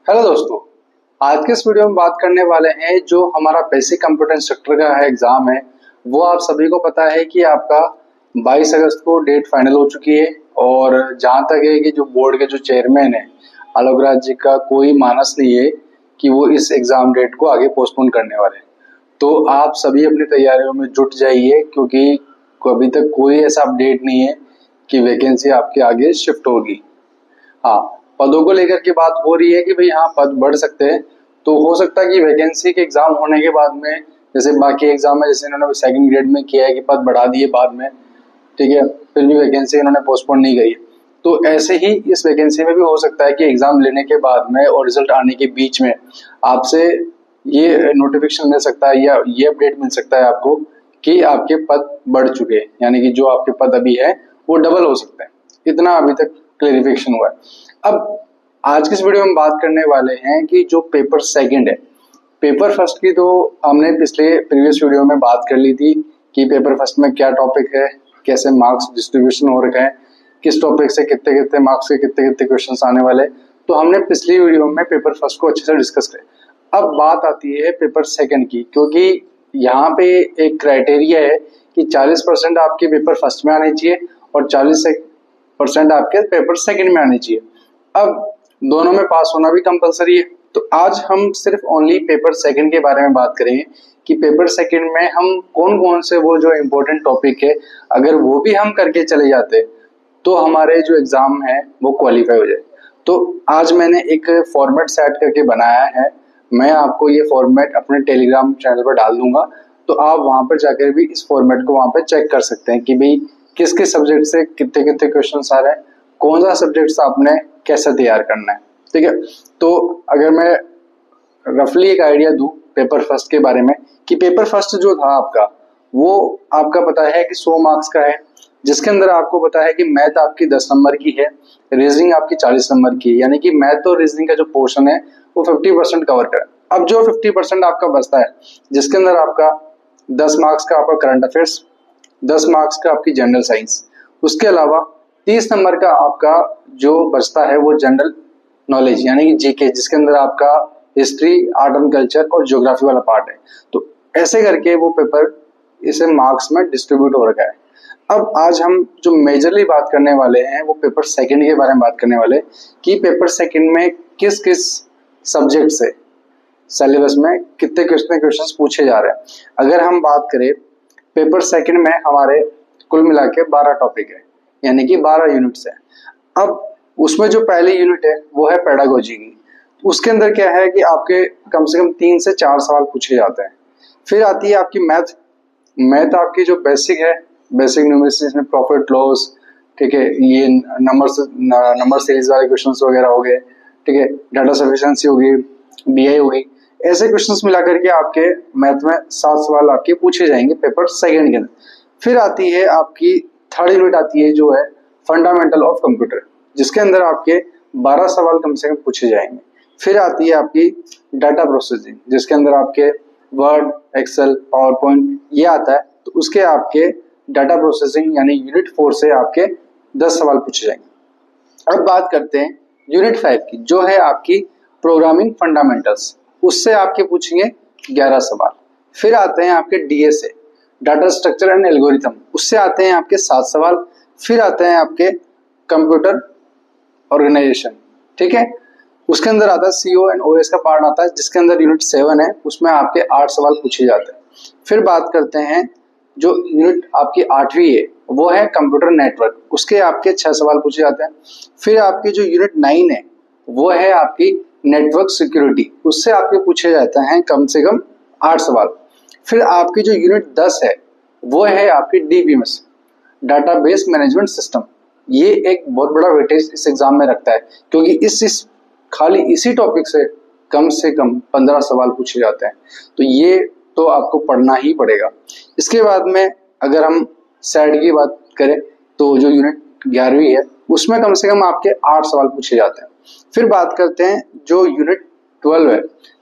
Hello दोस्तों, आज के इस वीडियो में बात करने वाले हैं जो हमारा बेसिक कंप्यूटर इंस्ट्रक्टर का है एग्जाम है। वो आप सभी को पता है कि आपका 22 अगस्त को डेट फाइनल हो चुकी है और जहां तक है कि जो बोर्ड के जो चेयरमैन है आलोक राज जी का कोई मानस नहीं है कि वो इस एग्जाम डेट को आगे पोस्टपोन करने वाले हैं। तो आप सभी अपनी तैयारियों में जुट जाइए क्योंकि अभी तक कोई ऐसा अपडेट नहीं है कि वैकेंसी आपके आगे शिफ्ट होगी। हाँ, पदों को लेकर के बात हो रही है कि भाई हाँ पद बढ़ सकते हैं। तो हो सकता है कि वैकेंसी के एग्जाम होने के बाद में जैसे बाकी एग्जाम है, जैसे इन्होंने सेकंड ग्रेड में किया है कि पद बढ़ा दिए बाद में, ठीक है, फिर भी वैकेंसी इन्होंने पोस्टपोन नहीं करी। तो ऐसे ही इस वैकेंसी में भी हो सकता है कि एग्जाम लेने के बाद में और रिजल्ट आने के बीच में आपसे ये नोटिफिकेशन मिल सकता है या ये अपडेट मिल सकता है आपको कि आपके पद बढ़ चुके हैं, यानी कि जो आपके पद अभी है वो डबल हो सकते हैं। इतना अभी तक क्लेरिफिकेशन हुआ है। अब आज की इस वीडियो में बात करने वाले हैं कि जो पेपर सेकंड है, पेपर फर्स्ट की तो हमने प्रीवियस वीडियो में बात कर ली थी कि पेपर फर्स्ट में क्या टॉपिक है, कैसे मार्क्स डिस्ट्रीब्यूशन हो रखा है, किस टॉपिक से कितने कितने मार्क्स के कितने कितने क्वेश्चंस आने वाले। तो हमने पिछली वीडियो में पेपर फर्स्ट को अच्छे से डिस्कस किया। अब बात आती है पेपर सेकंड की, क्योंकि यहाँ पे एक क्राइटेरिया है कि 40% आपके पेपर फर्स्ट में आने चाहिए और 40% आपके पेपर सेकंड में आने चाहिए। अब दोनों में पास होना भी कंपलसरी है। तो आज हम सिर्फ ओनली पेपर सेकंड के बारे में बात करेंगे कि पेपर सेकंड में हम कौन कौन से वो जो इम्पोर्टेंट टॉपिक है अगर वो भी हम करके चले जाते तो हमारे जो एग्जाम है वो क्वालिफाई हो जाए। तो आज मैंने एक फॉर्मेट सेट करके बनाया है, मैं आपको ये फॉर्मेट अपने टेलीग्राम चैनल पर डाल दूंगा। तो आप वहां पर जाकर भी इस फॉर्मेट को वहां पर चेक कर सकते हैं कि भाई किस किस सब्जेक्ट से कितने कितने क्वेश्चन आ रहे हैं, कौन सा सब्जेक्ट आपने कैसे तैयार करना है। ठीक है, तो अगर मैं रफली एक आइडिया दूं पेपर फर्स्ट के बारे में कि पेपर फर्स्ट जो था आपका वो आपका पता है कि 100 मार्क्स का है, जिसके अंदर आपको पता है कि मैथ आपकी 10 नंबर की है, रीजनिंग आपकी 40 नंबर की है, यानी कि मैथ और रीजनिंग का जो पोर्शन है वो 50% कवर करे। अब जो 50% आपका बचता है जिसके अंदर आपका 10 मार्क्स का आपका करंट अफेयर्स, 10 मार्क्स का आपकी जनरल साइंस, उसके अलावा 30 नंबर का आपका जो बचता है वो जनरल नॉलेज यानी कि जीके, जिसके अंदर आपका हिस्ट्री, आर्ट एंड कल्चर और ज्योग्राफी वाला पार्ट है। तो ऐसे करके वो पेपर इसे मार्क्स में डिस्ट्रीब्यूट हो रखा है। अब आज हम जो मेजरली बात करने वाले हैं वो पेपर सेकंड के बारे में बात करने वाले कि पेपर सेकंड में किस किस सब्जेक्ट से सिलेबस में कितने क्वेश्चंस पूछे जा रहे हैं। अगर हम बात करें पेपर सेकंड में हमारे कुल मिला के 12 टॉपिक है, यानी कि 12 यूनिट्स है। अब उसमें जो पहली यूनिट है वो है पेडागोजी की। उसके अंदर क्या है कि आपके कम से कम 3 से 4 सवाल पूछे जाते हैं। फिर आती है आपकी मैथ आपकी जो बेसिक है, बेसिक न्यूमेरिक्स में प्रॉफिट लॉस, ठीक है, ये नंबर सीरीज वाले क्वेश्चंस वगैरह हो गए, ठीक है, डाटा सफिशिएंसी होगी, बीआई होगी, ऐसे क्वेश्चंस मिला करके आपके मैथ में 7 सवाल आपके पूछे जाएंगे पेपर सेकंड के अंदर। फिर आती है आपकी थर्ड यूनिट आती है जो है फंडामेंटल ऑफ कंप्यूटर, जिसके अंदर आपके 12 सवाल कम से कम पूछे जाएंगे। फिर आती है आपकी डाटा प्रोसेसिंग, जिसके अंदर आपके वर्ड, एक्सेल, पावर पॉइंट ये आता है। तो उसके आपके डाटा प्रोसेसिंग यानी यूनिट 4 से आपके 10 सवाल पूछे जाएंगे। अब बात करते हैं यूनिट 5 की, जो है आपकी प्रोग्रामिंग फंडामेंटल्स, उससे आपके पूछेंगे 11 सवाल। फिर आते हैं आपके DSA, data structure and algorithm, उससे आते हैं आपके 7 सवाल। फिर आते हैं आपके कंप्यूटर ऑर्गेनाइजेशन, ठीक है, उसके अंदर आता है सीओ एंड ओएस का पार्ट आता है, जिसके अंदर यूनिट 7 है, उसमें आपके 8 सवाल पूछे जाते हैं। फिर बात करते हैं जो यूनिट आपकी 8वीं है वो है कंप्यूटर नेटवर्क, उसके आपके 6 सवाल पूछे जाते हैं। फिर आपकी जो यूनिट 9 है वो है आपकी नेटवर्क सिक्योरिटी, उससे आपके पूछे जाते हैं कम से कम 8 सवाल। फिर आपकी जो यूनिट 10 है वो है आपकी डीबीएमएस, डाटाबेस मैनेजमेंट सिस्टम। ये एक बहुत बड़ा वेटेज इस एग्जाम में रखता है, क्योंकि इस खाली इसी टॉपिक से कम 15 सवाल पूछे जाते हैं। तो ये तो आपको पढ़ना ही पड़ेगा। इसके बाद में अगर हम सैड की बात करें तो जो यूनिट 11वीं है उसमें कम से कम आपके 8 सवाल पूछे जाते हैं। फिर बात करते हैं जो यूनिट 12 है,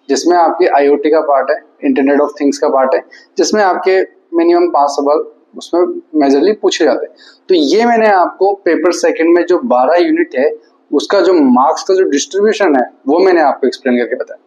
जिसमें आपके आईओटी का पार्ट है, इंटरनेट ऑफ थिंग्स का पार्ट है, जिसमें आपके मिनिमम 5 सवाल उसमें मेजरली पूछे जाते हैं। तो ये मैंने आपको पेपर सेकंड में जो 12 यूनिट है उसका जो मार्क्स का जो डिस्ट्रीब्यूशन है वो मैंने आपको एक्सप्लेन करके बताया।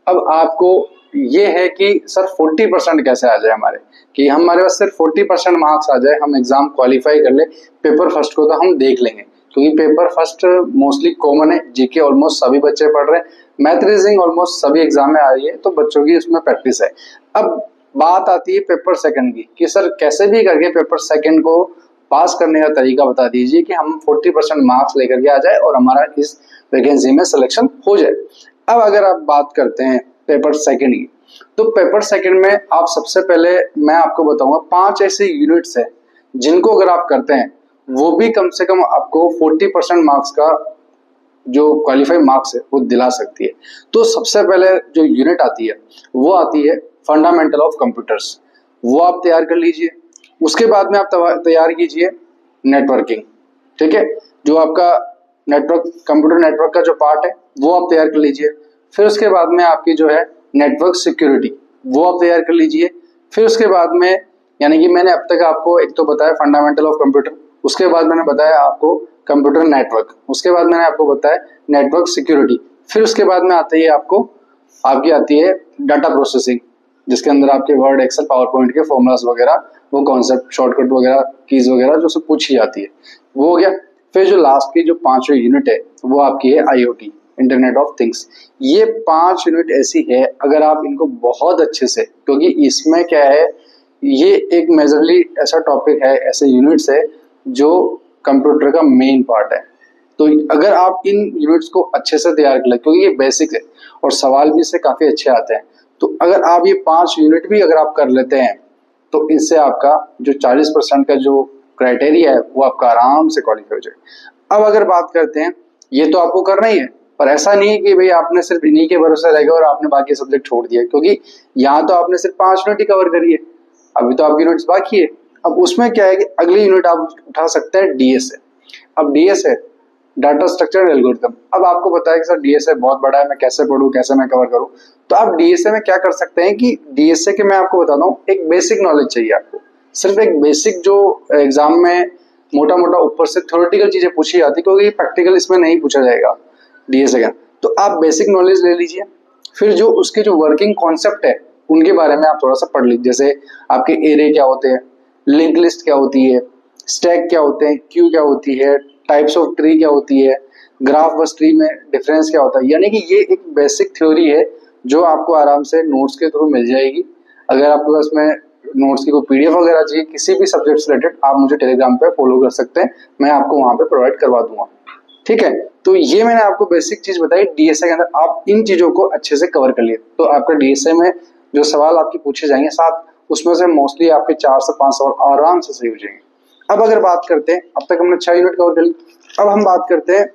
अब आपको ये है कि सर 40% कैसे आ जाए हमारे, कि हमारे पास सिर्फ 40% मार्क्स आ जाए, हम एग्जाम क्वालिफाई कर ले। पेपर फर्स्ट को तो हम देख लेंगे, क्योंकि पेपर फर्स्ट मोस्टली कॉमन है, जीके ऑलमोस्ट सभी बच्चे पढ़ रहे हैं, मैथ रीजनिंग ऑलमोस्ट सभी एग्जाम में आ रही है, तो बच्चों की उसमें प्रैक्टिस है। अब बात आती है पेपर सेकंड की, कि सर कैसे भी करके पेपर सेकंड को पास करने का तरीका बता दीजिए कि हम 40% मार्क्स लेकर के आ जाए और हमारा इस वैकेंसी में सिलेक्शन हो जाए। अब अगर आप बात करते हैं पेपर सेकंड की, तो पेपर सेकंड में आप सबसे पहले मैं आपको बताऊंगा 5 ऐसे यूनिट्स है जिनको अगर आप करते हैं वो भी कम से कम आपको 40% मार्क्स का जो क्वालिफाई मार्क्स है वो दिला सकती है। तो सबसे पहले जो यूनिट आती है वो आती है फंडामेंटल ऑफ कंप्यूटर्स, वो आप तैयार कर लीजिए। उसके बाद में आप तैयार कीजिए नेटवर्किंग, ठीक है, जो आपका नेटवर्क कंप्यूटर नेटवर्क का जो पार्ट है वो आप तैयार कर लीजिए। फिर उसके बाद में आपकी जो है नेटवर्क सिक्योरिटी वो आप तैयार कर लीजिए। फिर उसके बाद में यानी कि मैंने अब तक आपको एक तो बताया फंडामेंटल ऑफ कंप्यूटर, उसके बाद मैंने बताया आपको कंप्यूटर नेटवर्क, उसके बाद मैंने आपको बताया नेटवर्क सिक्योरिटी। फिर उसके बाद में आती है आपकी आती है डाटा प्रोसेसिंग, जिसके अंदर आपके वर्ड एक्सेल पावर पॉइंट के फॉर्मूलाज वगैरह, वो कॉन्सेप्ट शॉर्टकट वगैरह कीज वगैरह जो सब पूछी जाती है वो हो गया। फिर जो लास्ट की जो 5वीं यूनिट है वो आपकी है IoT, इंटरनेट ऑफ थिंग्स। ये 5 यूनिट ऐसी है अगर आप इनको बहुत अच्छे से, क्योंकि इसमें क्या है, ये एक मेजरली ऐसा टॉपिक है, ऐसे यूनिट्स है जो कंप्यूटर का मेन पार्ट है। तो अगर आप इन यूनिट्स को अच्छे से तैयार कर ले, क्योंकि ये बेसिक है और सवाल भी इससे काफी अच्छे आते हैं, तो अगर आप ये 5 यूनिट भी अगर आप कर लेते हैं तो इससे आपका जो 40% का जो क्राइटेरिया है वो आपका आराम से क्वालिफाई हो जाएगा। अब अगर बात करते हैं, ये तो आपको करना ही है, पर ऐसा नहीं है कि भाई आपने सिर्फ इन्हीं के भरोसे रह गए और आपने बाकी सब्जेक्ट छोड़ दिए, क्योंकि यहाँ तो आपने सिर्फ 5 यूनिट ही कवर करी है, अभी तो आपकी यूनिट्स बाकी है। अब उसमें क्या है कि अगली यूनिट आप उठा सकते हैं DSA। अब DSA डाटा स्ट्रक्चर एल्गोरिथम। अब आपको पता है कि सर DSA बहुत बड़ा है, मैं कैसे पढूं, कैसे मैं कवर करूं, तो आप DSA में क्या कर सकते हैं कि DSA के मैं आपको बताता हूँ, एक बेसिक नॉलेज चाहिए आपको, सिर्फ एक बेसिक जो एग्जाम में मोटा मोटा ऊपर से थ्योरेटिकल चीजें पूछी जाती, क्योंकि प्रैक्टिकल इसमें नहीं पूछा जाएगा DSA का, तो आप बेसिक नॉलेज ले लीजिए। फिर जो उसके जो वर्किंग कॉन्सेप्ट है उनके बारे में आप थोड़ा सा पढ़ लीजिए, जैसे आपके एरे क्या होते हैं, लिंक लिस्ट क्या होती है, स्टैक क्या होते हैं, क्यू क्या होती है, टाइप्स ऑफ ट्री क्या होती है, ग्राफ बस ट्री में डिफरेंस क्या होता है। यानी कि ये एक बेसिक थ्योरी है जो आपको आराम से नोट्स के थ्रू मिल जाएगी। अगर आपके पास में नोट्स की कोई PDF वगैरह चाहिए किसी भी सब्जेक्ट से रिलेटेड, आप मुझे टेलीग्राम पे फॉलो कर सकते हैं, मैं आपको वहां पे प्रोवाइड करवा दूंगा, ठीक है। तो ये मैंने आपको बेसिक चीज बताई DSA के अंदर, आप इन चीजों को अच्छे से कवर कर लिए तो आपका DSA में जो सवाल आपके पूछे जाएंगे 7, उसमें से मोस्टली आपके 4 से 5 सवाल आराम से सही हो जाएंगे। अब अगर बात करते हैं, अब तक हमने 6 यूनिट कवर कर ली, अब हम बात करते हैं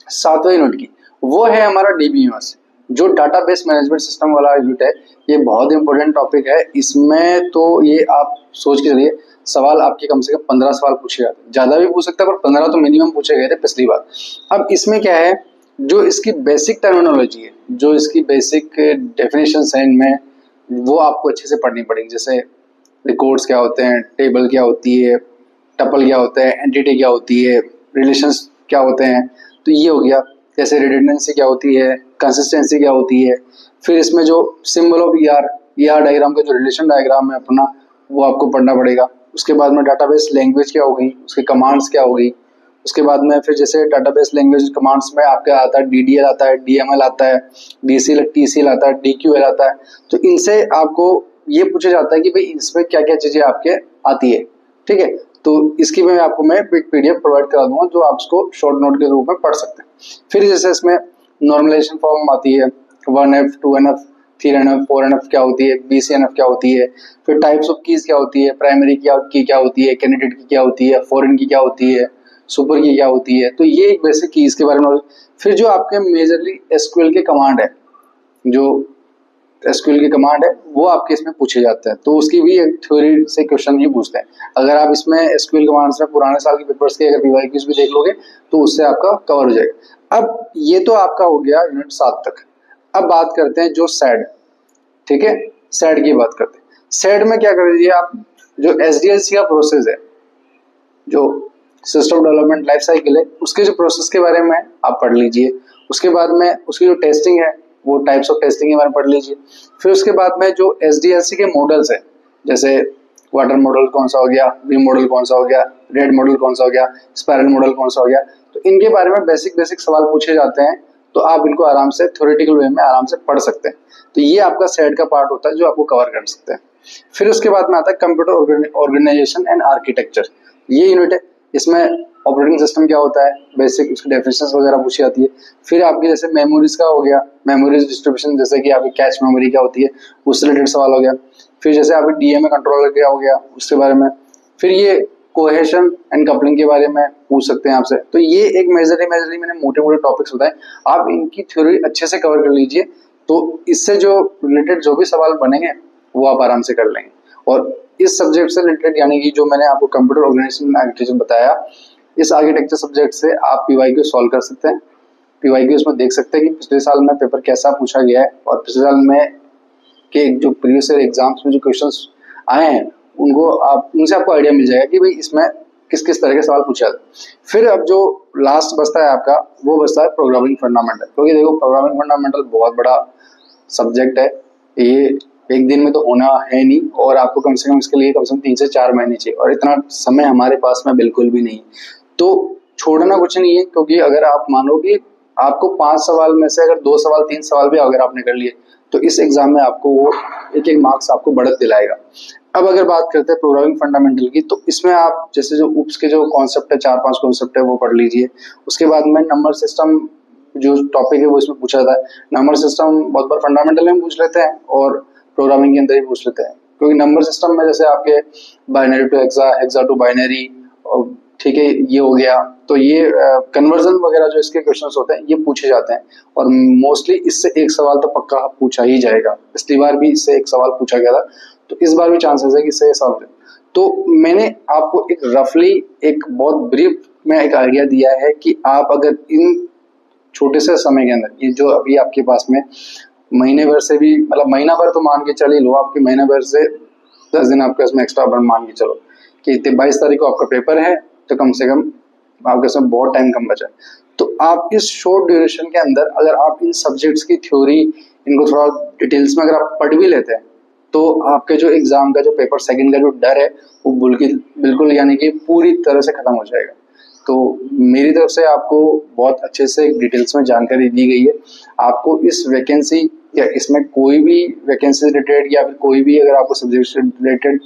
7वें यूनिट की, वो है हमारा DBMS, जो डाटाबेस मैनेजमेंट सिस्टम वाला यूनिट है। ये बहुत इंपॉर्टेंट टॉपिक है, इसमें तो ये आप सोच के चलिए सवाल आपके कम से कम 15 सवाल पूछे जाते हैं, ज्यादा भी पूछ सकता है पर 15 तो मिनिमम पूछे गए थे पिछली बार। अब इसमें क्या है, जो इसकी बेसिक टर्मिनोलॉजी है, जो इसकी बेसिक डेफिनेशंस हैं इनमें, वो आपको अच्छे से पढ़नी पड़ेगी। जैसे रिकॉर्ड्स क्या होते हैं, टेबल क्या होती है, टपल क्या होता है, एंटिटी क्या होती है, रिलेशंस क्या होते हैं, तो ये हो गया। जैसे रिडंडेंसी क्या होती है, कंसिस्टेंसी क्या होती है, फिर इसमें जो सिंबल ऑफ ER डायग्राम का जो रिलेशन डायग्राम है अपना, वो आपको पढ़ना पड़ेगा। उसके बाद में डाटाबेस लैंग्वेज क्या हो गई, उसके कमांड्स क्या हो गई। उसके बाद में फिर जैसे डाटाबेस लैंग्वेज कमांड्स में आपका आता है DDL आता है, DML आता है, DCL TCL आता है, DQL आता है। तो इनसे आपको ये पूछा जाता है कि भाई इसमें क्या क्या चीजें आपके आती है, ठीक है। तो इसकी मैं आपको एक PDF प्रोवाइड करा दूंगा जो आप उसको शॉर्ट नोट के रूप में पढ़ सकते हैं। फिर जैसे इसमें नॉर्मलाइजेशन फॉर्म आती है, 1F 2NF 3NF 4NF क्या होती है, BCNF क्या होती है, फिर टाइप्स ऑफ कीज क्या होती है, प्राइमरी की क्या होती है, कैंडिडेट की क्या होती है, फॉरेन की क्या होती है, सुपर की क्या होती है। तो ये एक बेसिक कीज के बारे में। फिर जो आपके मेजरली SQL के कमांड है, जो SQL की कमांड है वो आपके इसमें पूछे जाते हैं, तो उसकी भी एक थ्योरी से क्वेश्चन ही पूछते हैं। अगर आप इसमें SQL कमांड्स में पुराने साल के पेपर्स के अगर PYQs भी देख लोगे तो उससे आपका कवर हो जाएगा। अब ये तो आपका हो गया यूनिट 7 तक। अब बात करते हैं जो SAD, ठीक है, SAD की बात करते हैं। SAD में क्या कर दीजिए आप, जो SDLC का प्रोसेस है, जो सिस्टम डेवलपमेंट लाइफ साइकिल है, उसके जो प्रोसेस के बारे में आप पढ़ लीजिए। उसके बाद में उसकी जो टेस्टिंग है वो टाइप्स ऑफ टेस्टिंग के बारे में पढ़ लीजिए। फिर उसके बाद में जो SDLC के मॉडल्स है, जैसे वाटर मॉडल कौन सा हो गया, वी मॉडल कौन सा हो गया, रेड मॉडल कौन सा हो गया, स्पाइरल मॉडल कौन सा हो गया, तो इनके बारे में बेसिक सवाल पूछे जाते हैं। तो आप इनको आराम से थ्योरेटिकल वे में आराम से पढ़ सकते हैं। तो ये आपका सेट का पार्ट होता है जो आपको कवर कर सकते हैं। फिर उसके बाद में आता है कंप्यूटर ऑर्गेनाइजेशन एंड आर्किटेक्चर। ये यूनिट है, इसमें ऑपरेटिंग सिस्टम क्या होता है, बेसिक उसकी डेफिनेशंस वगैरह पूछी जाती है। फिर आपकी जैसे मेमोरीज का हो गया, मेमोरीज डिस्ट्रीब्यूशन, जैसे कि आपकी कैच मेमोरी क्या होती है, उससे रिलेटेड सवाल हो गया। फिर जैसे आपकी DMA कंट्रोलर क्या हो गया, उसके बारे में। फिर ये कोहेशन एंड कपलिंग के बारे में पूछ सकते हैं आपसे। तो ये एक मेजरली मैंने मोटे टॉपिक्स बताए, आप इनकी थ्योरी अच्छे से कवर कर लीजिए, तो इससे जो रिलेटेड जो भी सवाल बनेंगे वो आप आराम से कर लेंगे। और इस सब्जेक्ट से रिलेटेड, यानी कि जो मैंने आपको कंप्यूटर ऑर्गेनाइजेशन आर्किटेक्चर बताया, इस आर्किटेक्चर सब्जेक्ट से आप PYQ सॉल्व कर सकते हैं। PYQ उसमें देख सकते हैं कि पिछले साल में पेपर कैसा पूछा गया है, और पिछले साल में के जो प्रीवियस ईयर एग्जाम्स में जो क्वेश्चंस आए हैं उनसे आपको आइडिया मिल जाएगा कि भाई इसमें किस किस तरह के सवाल पूछा जाए। फिर अब जो लास्ट बचता है आपका, वो बचता है प्रोग्रामिंग फंडामेंटल। क्योंकि देखो, प्रोग्रामिंग फंडामेंटल बहुत बड़ा सब्जेक्ट है, ये एक दिन में तो होना है नहीं, और आपको कम से कम इसके लिए कम से कम 3 से 4 महीने चाहिए, और इतना समय हमारे पास में बिल्कुल भी नहीं। तो छोड़ना कुछ नहीं है, क्योंकि अगर आप मानो कि आपको 5 सवाल में से अगर 2 सवाल 3 सवाल भी अगर आपने कर लिए, तो इस एग्जाम में आपको वो एक मार्क्स आपको बढ़त दिलाएगा। अब अगर बात करते हैं प्रोग्रामिंग फंडामेंटल की, तो इसमें आप जैसे जो UPS के जो कॉन्सेप्ट है, 4-5 कॉन्सेप्ट है, वो पढ़ लीजिए। उसके बाद में नंबर सिस्टम जो टॉपिक है वो इसमें पूछा जाता है। नंबर सिस्टम बहुत बार फंडामेंटल में पूछ लेते हैं और प्रोग्रामिंग के अंदर ही पूछ लेते हैं, क्योंकि नंबर सिस्टम में जैसे आपके binary to hexa, hexa to binary, ठीक है, ये हो गया। तो ये कन्वर्जन वगैरह जो इसके क्वेश्चंस होते हैं ये पूछे जाते हैं, और मोस्टली इससे एक सवाल तो पक्का पूछा ही जाएगा। पिछली बार भी इससे एक सवाल पूछा गया था, तो इस बार भी चांसेस है कि इससे सवाल। तो मैंने आपको एक रफली, एक बहुत ब्रीफ में एक आइडिया दिया है कि आप अगर इन छोटे से समय के अंदर, ये जो अभी आपके पास में महीने भर से भी, मतलब महीना भर तो मान के चल ही लो, आपके महीना भर से 10 दिन आपके इसमें एक्स्ट्रा बन मान के चलो कि 22 तारीख को आपका पेपर है, तो कम से कम आपके साथ बहुत टाइम कम बचा है। तो आप इस शॉर्ट ड्यूरेशन के अंदर अगर आप इन सब्जेक्ट्स की थ्योरी इनको थोड़ा डिटेल्स में अगर आप पढ़ भी लेते हैं, तो आपके जो एग्जाम का जो पेपर सेकंड का जो डर है वो बिल्कुल यानी कि पूरी तरह से खत्म हो जाएगा। तो मेरी तरफ से आपको बहुत अच्छे से डिटेल्स में जानकारी दी गई है। आपको इस वैकेंसी या इसमें कोई भी वैकेंसी रिलेटेड, या फिर कोई भी अगर आपको सब्जेक्ट से रिलेटेड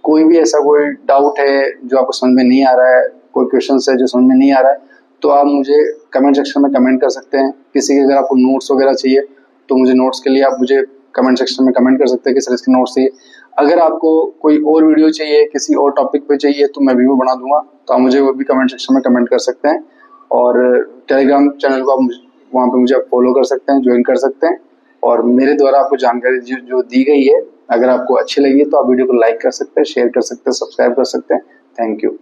कोई भी ऐसा कोई डाउट है जो आपको समझ में नहीं आ रहा है, कोई क्वेश्चन है जो समझ में नहीं आ रहा है, तो आप मुझे कमेंट सेक्शन में कमेंट कर सकते हैं। किसी के अगर आपको नोट्स वगैरह चाहिए, तो मुझे नोट्स के लिए आप मुझे कमेंट सेक्शन में कमेंट कर सकते हैं कि सर इसके नोट्स चाहिए। अगर आपको कोई और वीडियो चाहिए, किसी और टॉपिक पे चाहिए, तो मैं वीडियो बना दूंगा, तो आप मुझे वो भी कमेंट सेक्शन में कमेंट कर सकते हैं। और टेलीग्राम चैनल को आप वहाँ पे मुझे फॉलो कर सकते हैं, ज्वाइन कर सकते हैं। और मेरे द्वारा आपको जानकारी जो दी गई है, अगर आपको अच्छी लगी तो आप वीडियो को लाइक कर सकते हैं, शेयर कर सकते हैं, सब्सक्राइब कर सकते हैं। Thank you.